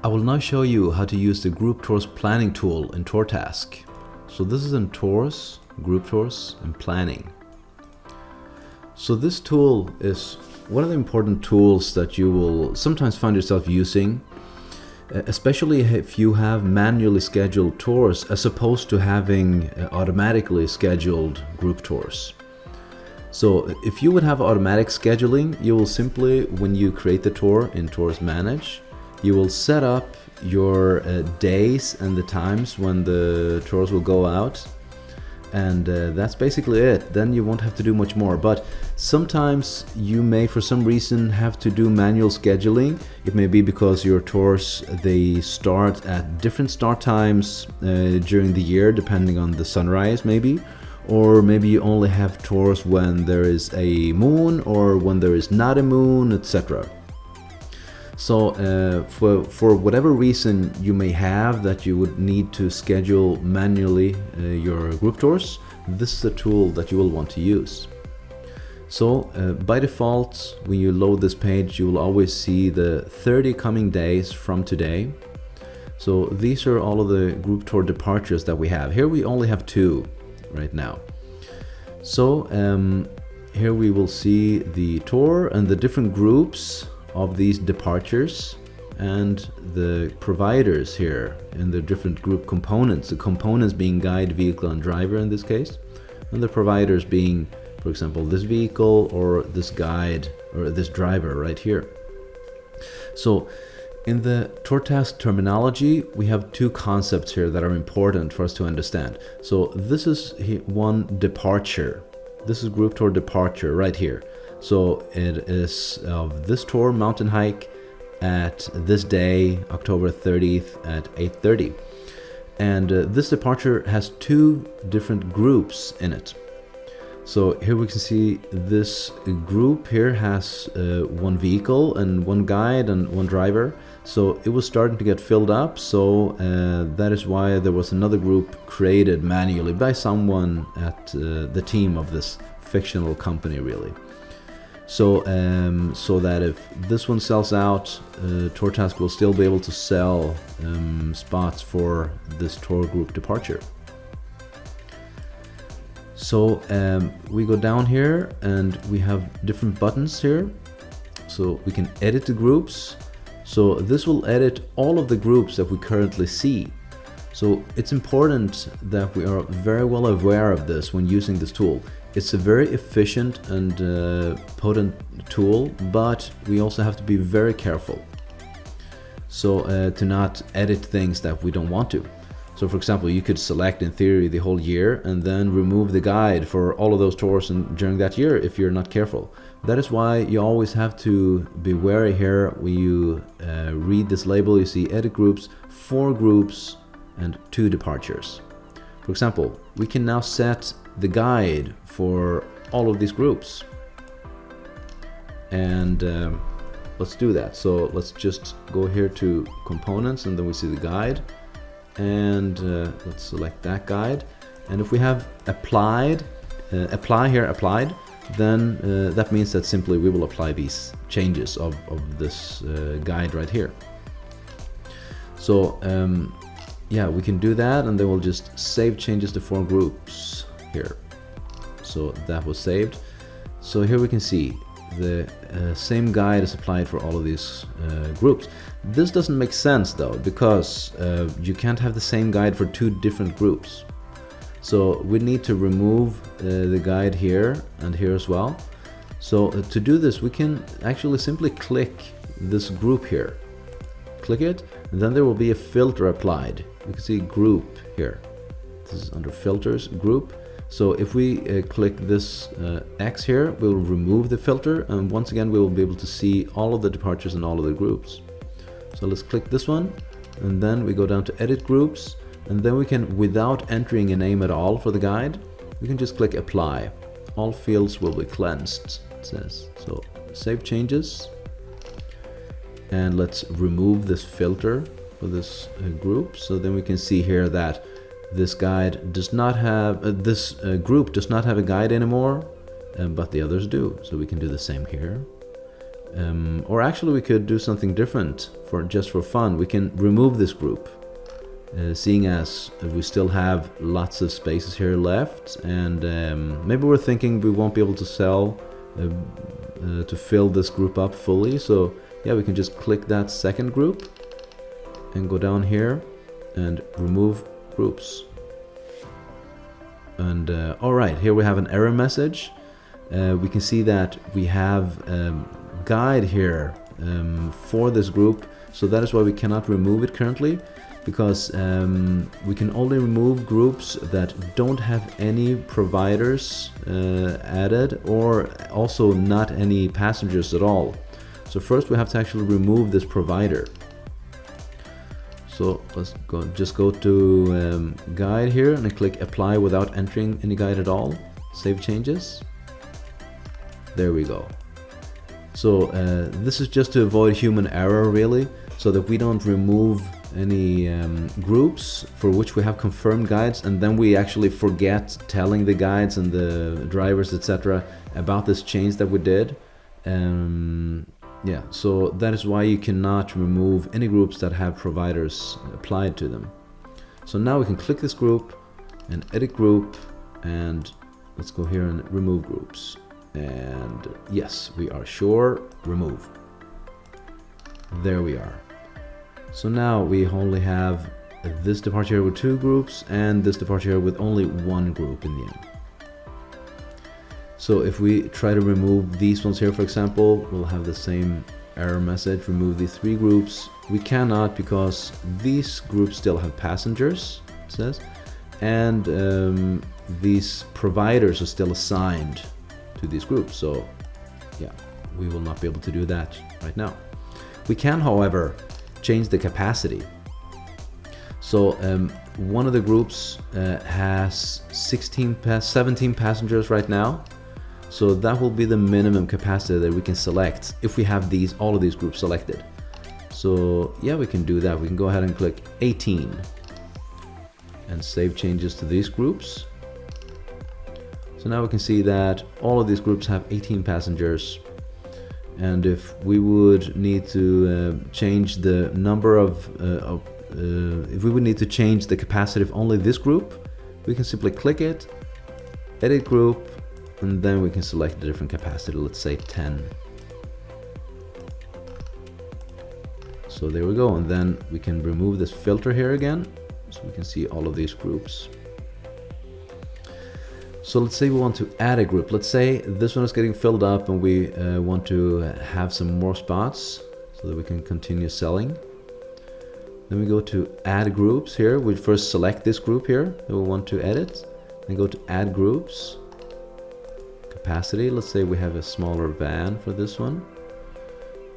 I will now show you how to use the Group Tours Planning tool in TourTask. So this is in Tours, Group Tours, and Planning. So this tool is one of the important tools that you will sometimes find yourself using, especially if you have manually scheduled tours as opposed to having automatically scheduled group tours. So if you would have automatic scheduling, you will simply, when you create the tour in Tours Manage, you will set up your days and the times when the tours will go out, and that's basically it. Then you won't have to do much more. But sometimes you may, for some reason, have to do manual scheduling. It may be because your tours, they start at different start times during the year, depending on the sunrise maybe. Or maybe you only have tours when there is a moon or when there is not a moon, etc. So for whatever reason you may have that you would need to schedule manually your group tours, this is a tool that you will want to use. So by default, when you load this page, you will always see the 30 coming days from today. So these are all of the group tour departures that we have. Here we only have 2 right now. So here we will see the tour and the different groups of these departures and the providers here and the different group components. The components being guide, vehicle, and driver in this case, and the providers being, for example, this vehicle or this guide or this driver right here. So in the TourTask terminology, we have 2 concepts here that are important for us to understand. So this is one departure. This is group tour departure right here. So it is of this tour, mountain hike, at this day, October 30th at 8:30. And this departure has 2 different groups in it. So here we can see this group here has 1 vehicle and 1 guide and 1 driver. So it was starting to get filled up. So that is why there was another group created manually by someone at the team of this fictional company, really. So so that if this one sells out, TourTask will still be able to sell spots for this tour group departure. So we go down here and we have different buttons here. So we can edit the groups. So this will edit all of the groups that we currently see. So it's important that we are very well aware of this when using this tool. It's a very efficient and potent tool, but we also have to be very careful. So to not edit things that we don't want to. So for example, you could select in theory the whole year and then remove the guide for all of those tours during that year if you're not careful. That is why you always have to be wary here when you read this label. You see edit groups, 4 groups and 2 departures. For example, we can now set the guide for all of these groups. And let's do that. So let's just go here to components and then we see the guide. And let's select that guide, and if we have applied, applied, then that means that simply we will apply these changes of this guide right here. So yeah, we can do that, and then we'll just save changes to 4 groups here. So that was saved. So here we can see the same guide is applied for all of these groups. This doesn't make sense though, because you can't have the same guide for 2 different groups. So we need to remove the guide here and here as well. So to do this, we can actually simply click this group here. Click it, and then there will be a filter applied. You can see group here. This is under filters, group. So if we click this X here, we'll remove the filter, and once again we will be able to see all of the departures and all of the groups. So let's click this one, and then we go down to edit groups, and then we can, without entering a name at all for the guide, we can just click apply. All fields will be cleansed, it says. So save changes, and let's remove this filter for this group. So then we can see here that this guide does not have, this group does not have a guide anymore, but the others do. So we can do the same here. Or actually we could do something different just for fun. We can remove this group, seeing as we still have lots of spaces here left, and maybe we're thinking we won't be able to sell to fill this group up fully. So yeah, we can just click that second group and go down here and remove groups. And alright, here we have an error message. We can see that we have guide here for this group, so that is why we cannot remove it currently, because we can only remove groups that don't have any providers added, or also not any passengers at all. So first we have to actually remove this provider. So let's just go to guide here and click apply without entering any guide at all. Save changes. There we go. So this is just to avoid human error, really, so that we don't remove any groups for which we have confirmed guides, and then we actually forget telling the guides and the drivers, etc., about this change that we did. Yeah, so that is why you cannot remove any groups that have providers applied to them. So now we can click this group and edit group, and let's go here and remove groups. And yes, we are sure, remove. There we are. So now we only have this departure with 2 groups and this departure with only 1 group in the end. So if we try to remove these ones here, for example, we'll have the same error message, remove the 3 groups. We cannot, because these groups still have passengers, it says, and these providers are still assigned to these groups. So yeah, we will not be able to do that right now. We can, however, change the capacity. So one of the groups has 17 passengers right now. So that will be the minimum capacity that we can select if we have all of these groups selected. So yeah, we can do that. We can go ahead and click 18 and save changes to these groups. So now we can see that all of these groups have 18 passengers. And if we would need to change the number of, if we would need to change the capacity of only this group, we can simply click it, edit group, and then we can select a different capacity, let's say 10. So there we go, and then we can remove this filter here again, so we can see all of these groups. So let's say we want to add a group. Let's say this one is getting filled up and we want to have some more spots so that we can continue selling. Then we go to add groups here. We first select this group here that we want to edit. Then go to add groups. Capacity, let's say we have a smaller van for this one.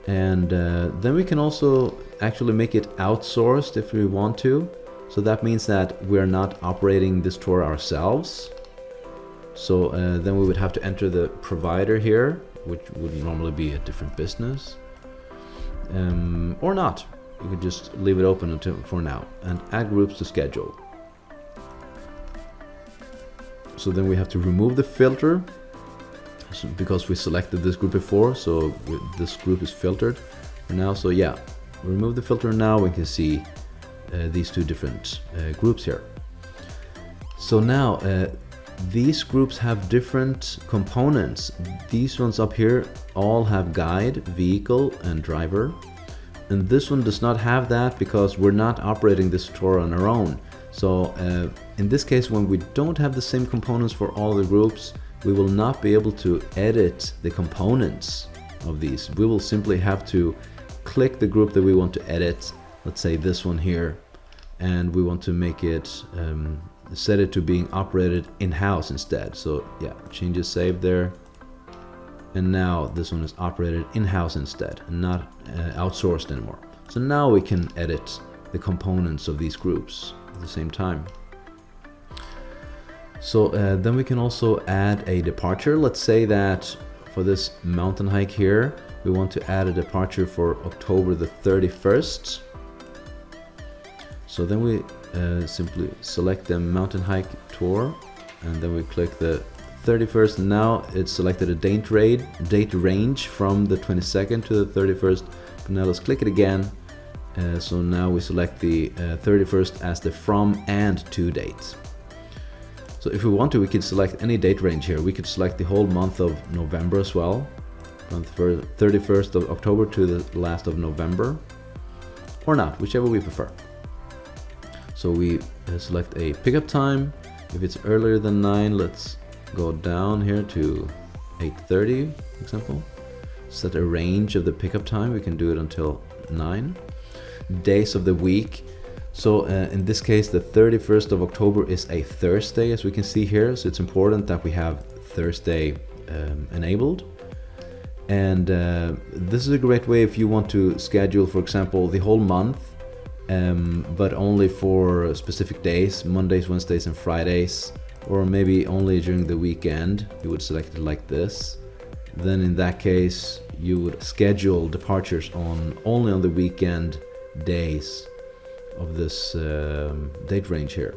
And then we can also actually make it outsourced if we want to. So that means that we're not operating this tour ourselves. So then we would have to enter the provider here, which would normally be a different business. Or not. You could just leave it open for now and add groups to schedule. So then we have to remove the filter because we selected this group before, so this group is filtered for now. So yeah, remove the filter now. We can see these 2 different groups here. So now these groups have different components. These ones up here all have guide, vehicle, and driver. And this one does not have that because we're not operating this tour on our own. So in this case, when we don't have the same components for all the groups, we will not be able to edit the components of these. We will simply have to click the group that we want to edit. Let's say this one here, and we want to make it set it to being operated in-house instead. So yeah, changes saved there, and now this one is operated in-house instead and not outsourced anymore. So now we can edit the components of these groups at the same time. So then we can also add a departure. Let's say that for this mountain hike here, we want to add a departure for October the 31st. So then we simply select the mountain hike tour, and then we click the 31st. Now it's selected a date range from the 22nd to the 31st. But now let's click it again. So now we select the 31st as the from and to date. So if we want to, we could select any date range here. We could select the whole month of November as well, from the 31st of October to the last of November, or not, whichever we prefer. So we select a pickup time. If it's earlier than 9, let's go down here to 8:30, for example. Set a range of the pickup time. We can do it until 9. Days of the week. So in this case, the 31st of October is a Thursday, as we can see here. So it's important that we have Thursday enabled. And this is a great way if you want to schedule, for example, the whole month, but only for specific days, Mondays, Wednesdays, and Fridays, or maybe only during the weekend. You would select it like this. Then in that case, you would schedule departures only on the weekend days of this date range here.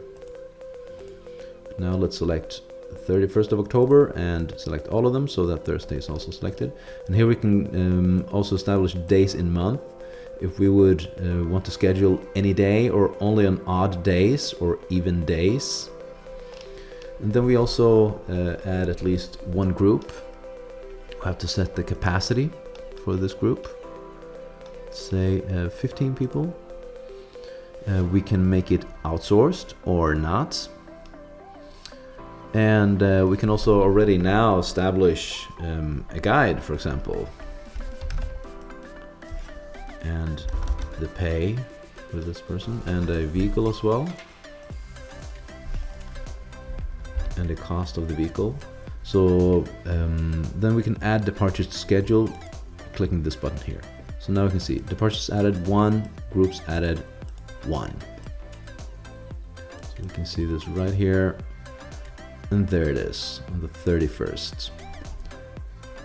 Now let's select 31st of October and select all of them so that Thursday is also selected. And here we can also establish days in month. If we would want to schedule any day or only on odd days or even days. And then we also add at least one group. We have to set the capacity for this group. Say 15 people. We can make it outsourced or not. And we can also already now establish a guide, for example. And the pay for this person, and a vehicle as well. And the cost of the vehicle. So then we can add departures to schedule, clicking this button here. So now we can see departures added 1, groups added 1. So we can see this right here. And there it is on the 31st.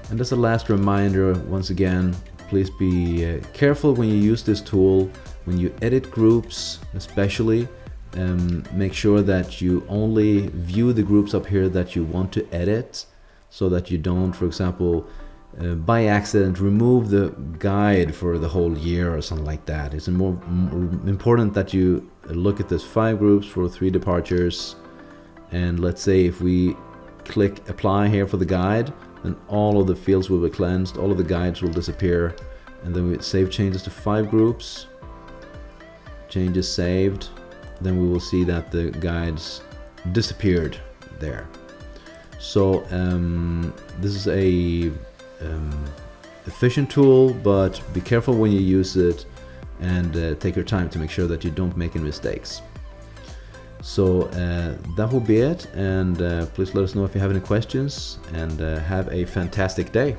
And as a last reminder, once again, please be careful when you use this tool. When you edit groups, especially, make sure that you only view the groups up here that you want to edit, so that you don't, for example, by accident remove the guide for the whole year or something like that. It's more important that you look at this 5 groups for 3 departures. And let's say if we click apply here for the guide, then all of the fields will be cleansed, all of the guides will disappear, and then we save changes to 5 groups, changes saved, then we will see that the guides disappeared there. So this is a efficient tool, but be careful when you use it, and take your time to make sure that you don't make any mistakes. So that will be it, and please let us know if you have any questions, and have a fantastic day.